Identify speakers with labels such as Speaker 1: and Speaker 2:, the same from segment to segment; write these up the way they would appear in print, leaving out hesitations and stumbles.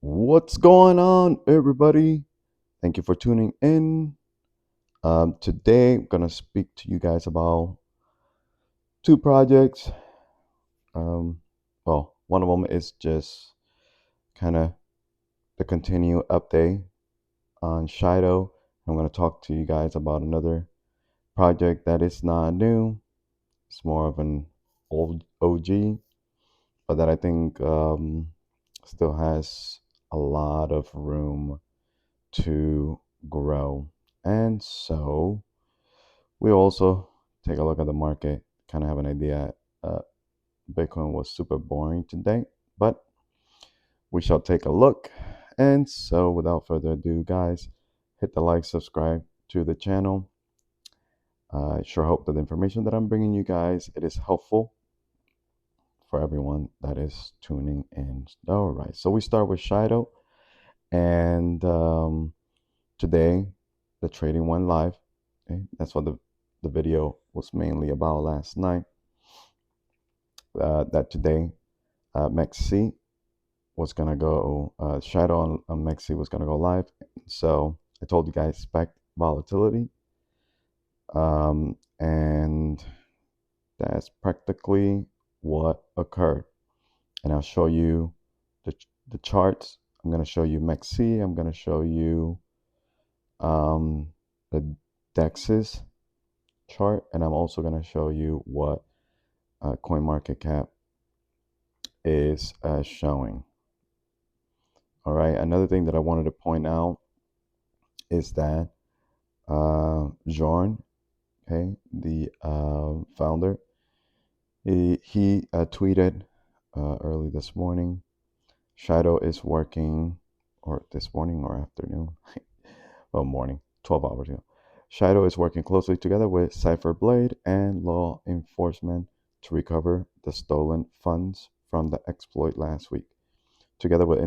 Speaker 1: What's going on, everybody? Thank you for tuning in. Today, I'm gonna speak to you guys about two projects. Um, one of them is just kind of the continued update on Shido. I'm gonna talk to you guys about another project that is not new. It's more of an old OG, but that I think still has a lot of room to grow. And so we also take a look at the market, kind of have an idea. Uh, Bitcoin was super boring today, but we shall take a look. And so without further ado, guys, hit the like, subscribe to the channel. I sure hope that the information that I'm bringing you guys, it is helpful for everyone that is tuning in. All right, so we start with Shido, and today the trading went live. Okay, that's what the video was mainly about last night. That today MEXC was gonna go, Shadow on MEXC was gonna go live. So I told you guys expect volatility, and that's practically what occurred. And I'll show you the the charts. I'm gonna show you MEXC. I'm gonna show you the DEXs chart, and I'm also gonna show you what CoinMarketCap is showing. All right. Another thing that I wanted to point out is that Jorn, okay, the founder, he tweeted early this morning. Shadow is working, or this morning or afternoon, well, morning, 12 hours ago. Shadow is working closely together with Cypher Blade and law enforcement to recover the stolen funds from the exploit last week. Together with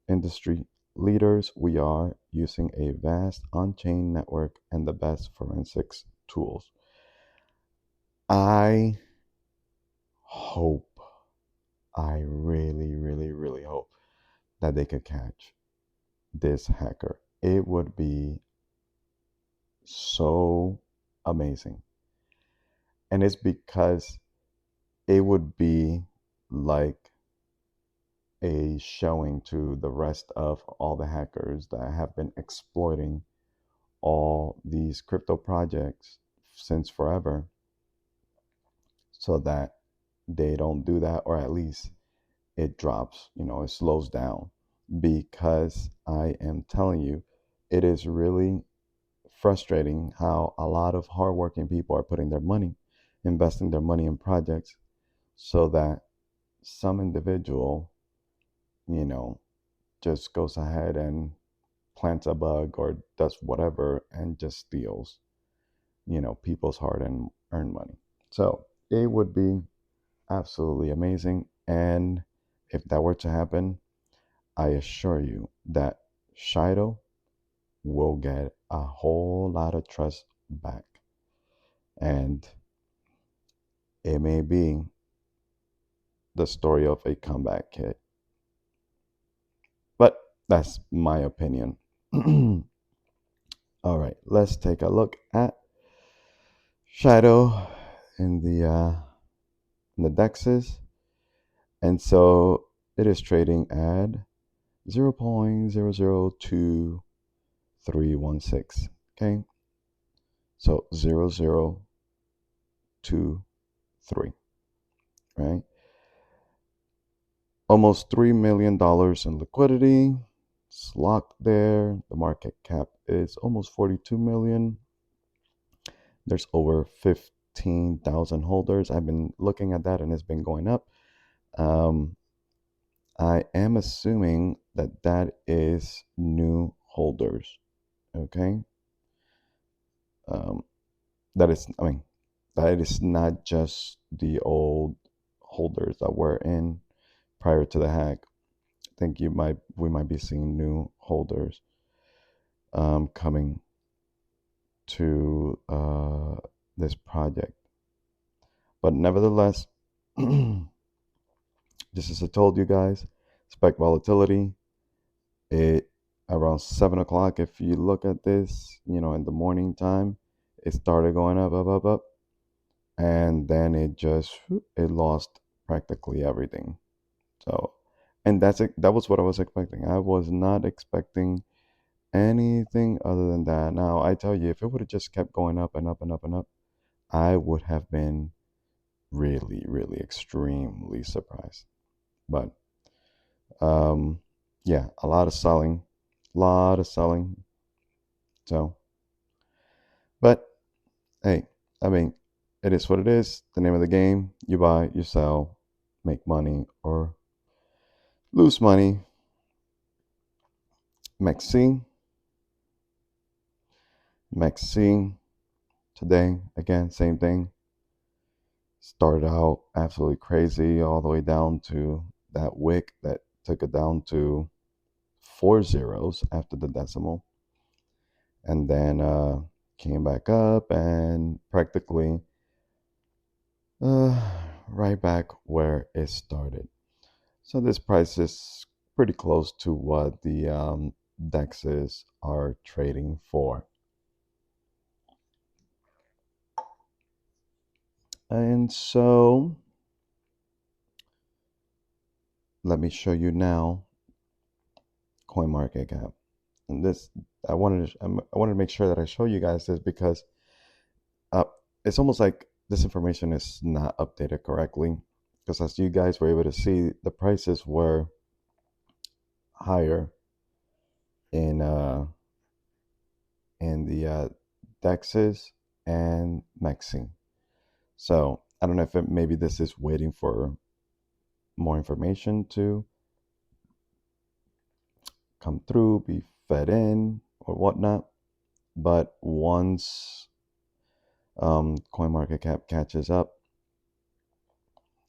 Speaker 1: industry leaders, we are using a vast on-chain network and the best forensics tools. I hope, I really, really, really hope that they could catch this hacker. It would be so amazing. And it's because it would be like a showing to the rest of all the hackers that have been exploiting all these crypto projects since forever, so that they don't do that, or at least it drops, it slows down. Because I am telling you, it is really frustrating how a lot of hardworking people are putting their money, investing their money in projects, so that some individual, you know, just goes ahead and plants a bug or does whatever and just steals, people's hard and earned money. So it would be absolutely amazing. And if that were to happen, I assure you that Shido will get a whole lot of trust back. And it may be the story of a comeback kid. But that's my opinion. All right, let's take a look at Shadow in the DEXs. And so it is trading at 0.002316. Okay, so 0023, right? Almost $3 million in liquidity. It's locked there. The market cap is almost 42 million. There's over 15,000 holders. I've been looking at that and it's been going up. I am assuming that that is new holders. Okay. Um, that is not just the old holders that were in prior to the hack. I think we might be seeing new holders coming to this project. But nevertheless, just as I told you guys, expect volatility. It around 7 o'clock, if you look at this, in the morning time, it started going up, up, up, up, and then it lost practically everything. So, and that's it. That was what I was expecting. I was not expecting anything other than that. Now, I tell you, if it would have just kept going up and up and up and up, I would have been really, really extremely surprised. But um, yeah, a lot of selling, lot of selling. So, but hey, I mean, it is what it is. The name of the game: you buy, you sell, make money or lose money. MEXC, MEXC. Today, again, same thing. Started out absolutely crazy, all the way down to that wick that took it down to 4 zeros after the decimal, and then came back up and practically right back where it started. So this price is pretty close to what the dexes are trading for. And so let me show you now CoinMarketCap. And this, I wanted to make sure that I show you guys this because uh, it's almost like this information is not updated correctly. Because as you guys were able to see, the prices were higher in the dexes and MEXC. So I don't know if maybe this is waiting for more information to come through, be fed in, or whatnot. But once CoinMarketCap catches up,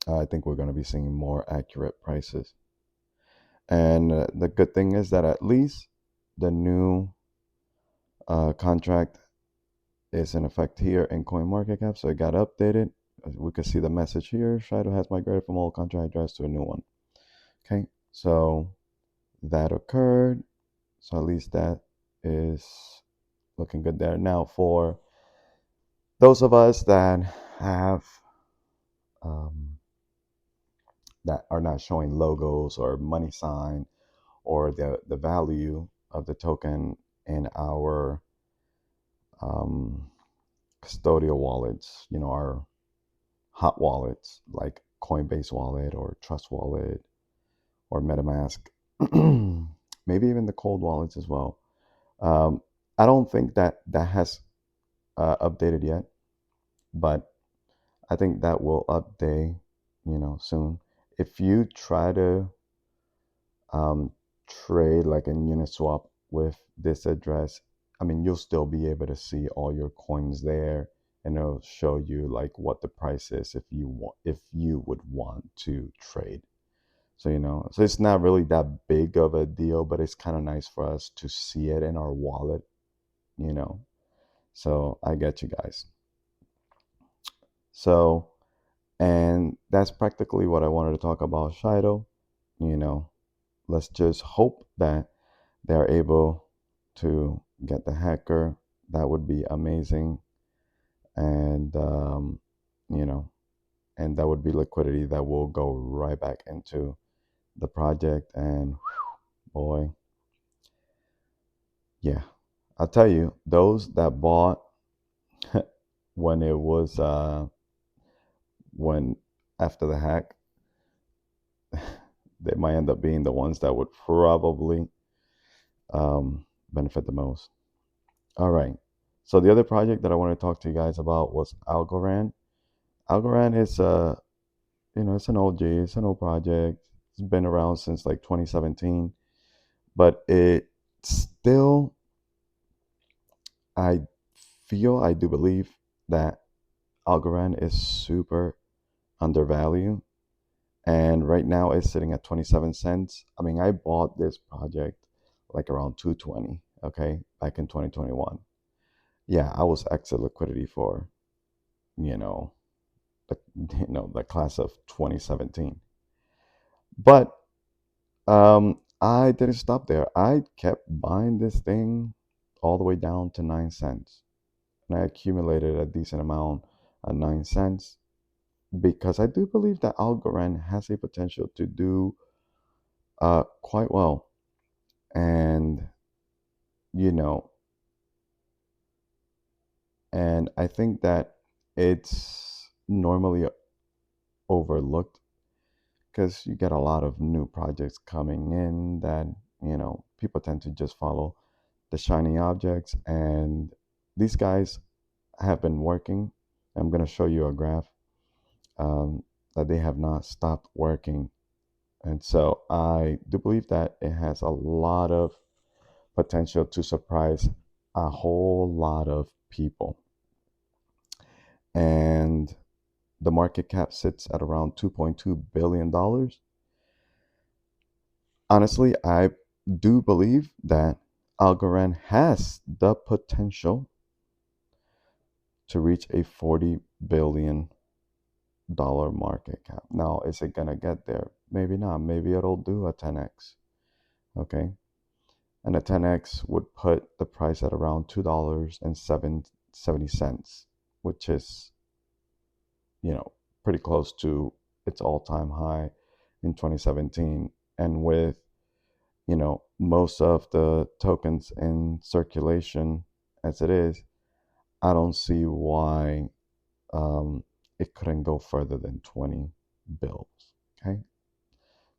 Speaker 1: I think we're going to be seeing more accurate prices. And the good thing is that at least the new contract is in effect here in CoinMarketCap, so it got updated. We can see the message here. Shido has migrated from old contract address to a new one. Okay, so that occurred. So at least that is looking good there. Now, for those of us that have um, that are not showing logos or money sign or the value of the token in our um, custodial wallets, our hot wallets like Coinbase wallet or Trust wallet or MetaMask, maybe even the cold wallets as well. Um, I don't think that that has updated yet, but I think that will update, soon. If you try to um, trade like in Uniswap with this address, I mean, you'll still be able to see all your coins there, and it'll show you like what the price is if you would want to trade. So so it's not really that big of a deal, but it's kind of nice for us to see it in our wallet, you know. So I get you guys. So and that's practically what I wanted to talk about Shido. You know, let's just hope that they're able to get the hacker. That would be amazing. And, you know, and that would be liquidity that will go right back into the project. And boy, yeah, I'll tell you, those that bought when it was, when after the hack, they might end up being the ones that would probably benefit the most. All right. So the other project that I want to talk to you guys about was Algorand. Algorand is it's an OG, it's an old project. It's been around since like 2017, but it still, I I do believe that Algorand is super undervalued, and right now it's sitting at 27 cents. I mean, I bought this project like around 220, okay, back in 2021. Yeah, I was exit liquidity for, you know, the the class of 2017. But I didn't stop there. I kept buying this thing all the way down to 9 cents. And I accumulated a decent amount at 9 cents because I do believe that Algorand has a potential to do quite well. And, you know, and I think that it's normally overlooked because you get a lot of new projects coming in that, people tend to just follow the shiny objects. And these guys have been working. I'm going to show you a graph that they have not stopped working. And so I do believe that it has a lot of potential to surprise a whole lot of people. And the market cap sits at around $2.2 billion. Honestly, I do believe that Algorand has the potential to reach a $40 billion market cap. Now, is it gonna get there? Maybe not. Maybe it'll do a 10x. Okay. And a 10x would put the price at around $2.70, which is, pretty close to its all-time high in 2017. And with, most of the tokens in circulation as it is, I don't see why it couldn't go further than 20 bills. Okay.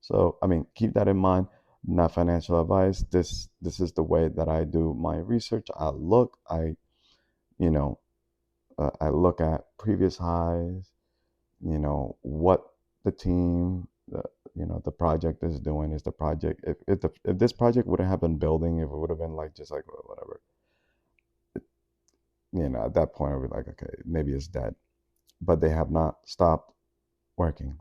Speaker 1: So, I mean, keep that in mind. Not financial advice. This is the way that I do my research. You know, I look at previous highs. What the team, the project is doing. Is the project if this project wouldn't have been building, if it would have been like just like whatever, at that point I would be like, okay, maybe it's dead. But they have not stopped working,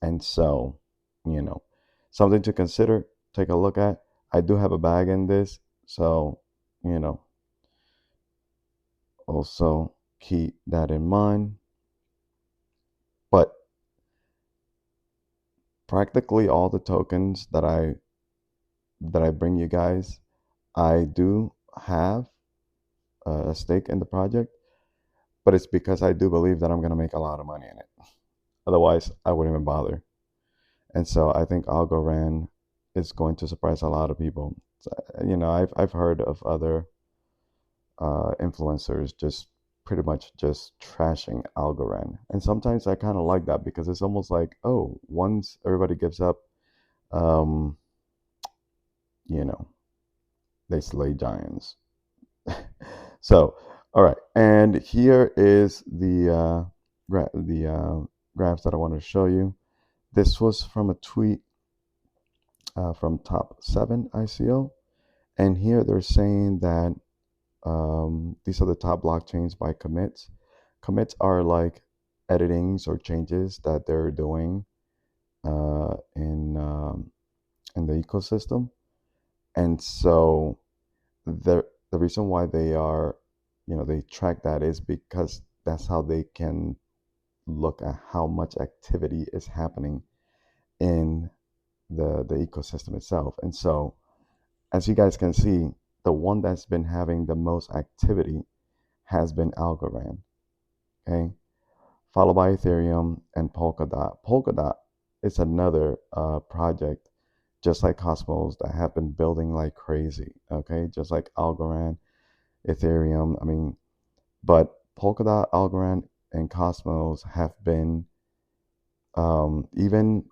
Speaker 1: and so, you know, something to consider. Take a look at. I do have a bag in this, so you know, also keep that in mind. But practically all the tokens that I bring you guys, I do have a stake in the project, but it's because I do believe that I'm going to make a lot of money in it. Otherwise, I wouldn't even bother. And so I think Algorand is going to surprise a lot of people. So, I've heard of other influencers just pretty much just trashing Algorand, and sometimes I kind of like that because it's almost like, oh, once everybody gives up, um, you know, they slay giants. So, all right, and here is the graphs that I want to show you. This was from a tweet from Top 7 ICO, and here they're saying that these are the top blockchains by commits. Commits are like editings or changes that they're doing uh, in um, in the ecosystem, and so the reason why they are, they track that is because that's how they can look at how much activity is happening in the ecosystem itself. And so, as you guys can see, the one that's been having the most activity has been Algorand. Okay, followed by Ethereum and Polkadot. Polkadot is another project, just like Cosmos, that have been building like crazy. Okay, just like Algorand, Ethereum. I mean, but Polkadot, Algorand, and Cosmos have been, even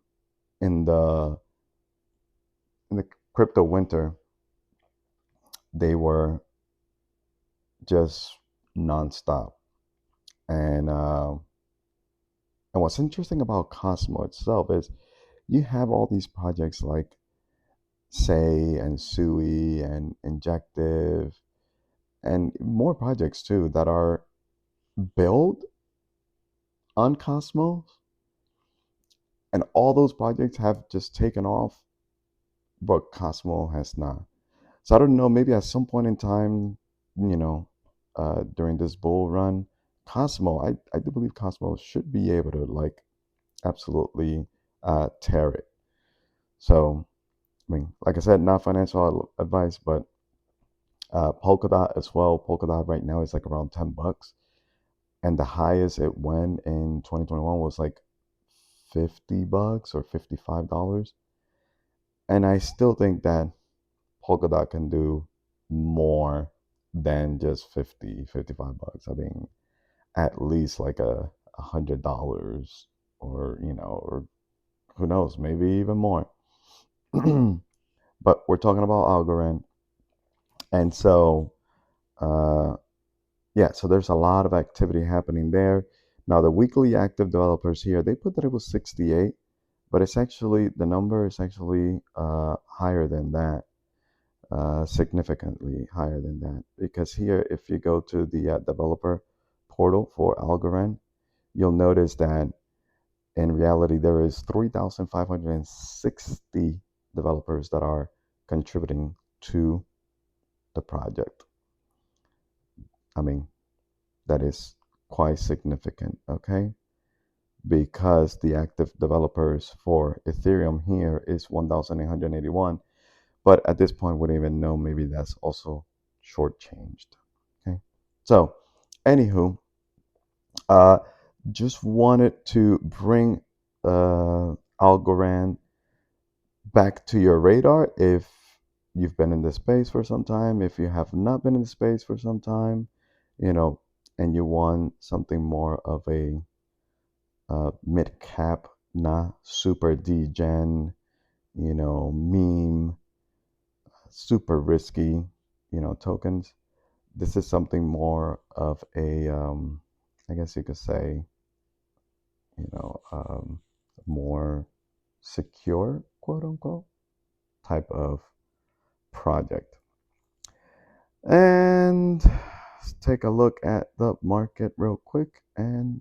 Speaker 1: in the crypto winter, they were just nonstop. And what's interesting about Cosmo itself is you have all these projects like Say and Sui and Injective and more projects too that are built on Cosmos, and all those projects have just taken off, but Cosmo has not. So I don't know, maybe at some point in time, during this bull run, Cosmo, I do believe Cosmo should be able to like absolutely tear it. So I mean, like I said, not financial advice, but Polkadot as well. Polkadot right now is like around $10, and the highest it went in 2021 was like $50 or $55. And I still think that Polkadot can do more than just 50, $55. I mean, at least like $100, or or who knows, maybe even more. But we're talking about Algorand, and so uh, yeah, so there's a lot of activity happening there. Now the weekly active developers here, they put that it was 68, but it's actually, the number is actually higher than that, significantly higher than that. Because here, if you go to the developer portal for Algorand, you'll notice that in reality there is 3,560 developers that are contributing to the project. I mean, that is quite significant, okay? Because the active developers for Ethereum here is 1,881. But at this point, we don't even know. Maybe that's also shortchanged. Okay. So, anywho, uh, just wanted to bring Algorand back to your radar if you've been in the space for some time. If you have not been in the space for some time, you know, and you want something more of a mid cap, not super degen, meme, super risky, tokens. This is something more of a, I guess you could say, more secure, quote unquote, type of project. And let's take a look at the market real quick, and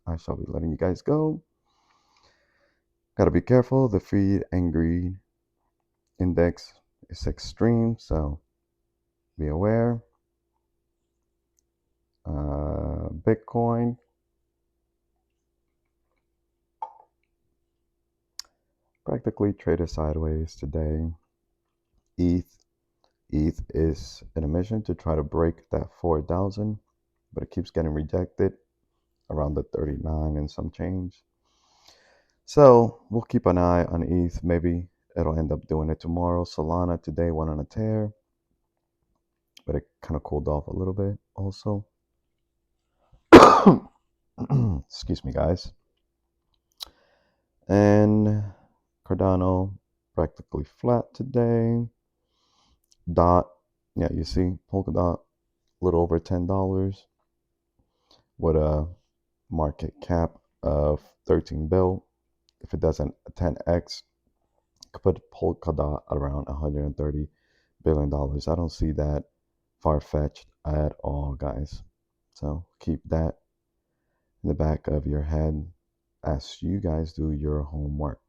Speaker 1: I shall be letting you guys go. Gotta be careful. The feed and greed index is extreme, so be aware. Bitcoin practically traded sideways today. ETH is in a mission to try to break that 4,000, but it keeps getting rejected around the 39 and some change. So we'll keep an eye on ETH. Maybe it'll end up doing it tomorrow. Solana today went on a tear, but it kind of cooled off a little bit also. Excuse me, guys. And Cardano practically flat today. Dot, yeah, you see Polkadot a little over $10 with a market cap of 13 bill. If it doesn't 10x, could put Polkadot around $130 billion. I don't see that far-fetched at all, guys. So keep that in the back of your head as you guys do your homework.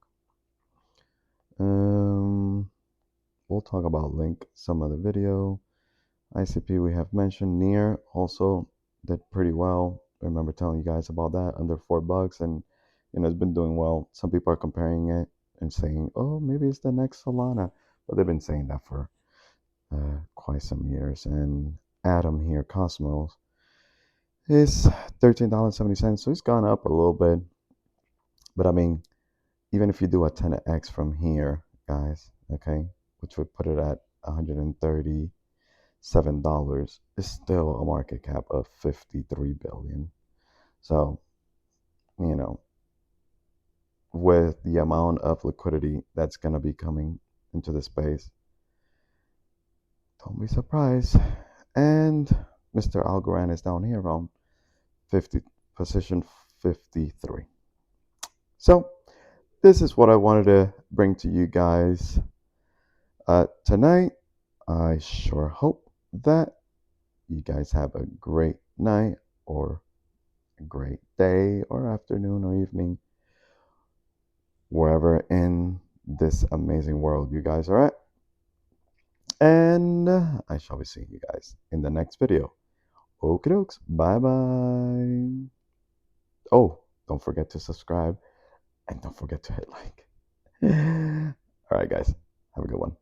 Speaker 1: We'll talk about Link some of the video. ICP we have mentioned. Near also did pretty well. I remember telling you guys about that, under $4, and it's been doing well. Some people are comparing it and saying, "Oh, maybe it's the next Solana," but they've been saying that for quite some years. And Atom here, Cosmos, is $13.70, so it's gone up a little bit. But I mean, even if you do a 10x from here, guys, okay, which would put it at $137, is still a market cap of 53 billion. So, you know, with the amount of liquidity that's going to be coming into the space, don't be surprised. And Mr. Algorand is down here around 50, position 53. So this is what I wanted to bring to you guys tonight. I sure hope that you guys have a great night or a great day or afternoon or evening, wherever in this amazing world you guys are at. And I shall be seeing you guys in the next video. Okie dokes. Bye bye. Oh, don't forget to subscribe and don't forget to hit like. All right, guys. Have a good one.